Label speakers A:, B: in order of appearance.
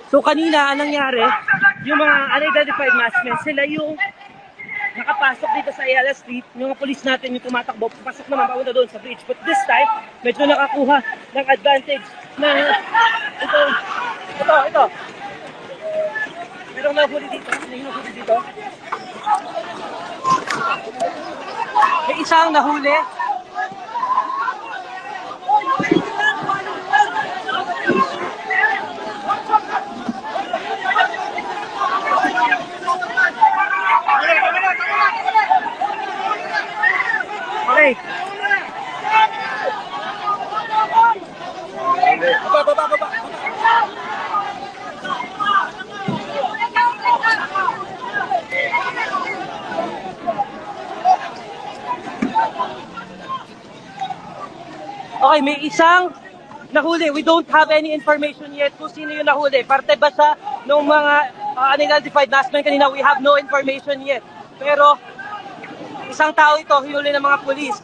A: So kanina, anong nangyari, yung mga unidentified maskmen, sila yung nakapasok dito sa Ayala Street, yung mga police natin yung tumatakbo, pasok naman papunta doon sa bridge. But this time, medyo nakakuha ng advantage na ito. Merong nahuli dito, May isang nahuli. Okay. Baba. Okay, may isang nahuli. We don't have any information yet kung sino yung nahuli. Parte ba siya ng mga unidentified maskmen kanina? We have no information yet. Pero isang tao ito, hinuli ng mga pulis.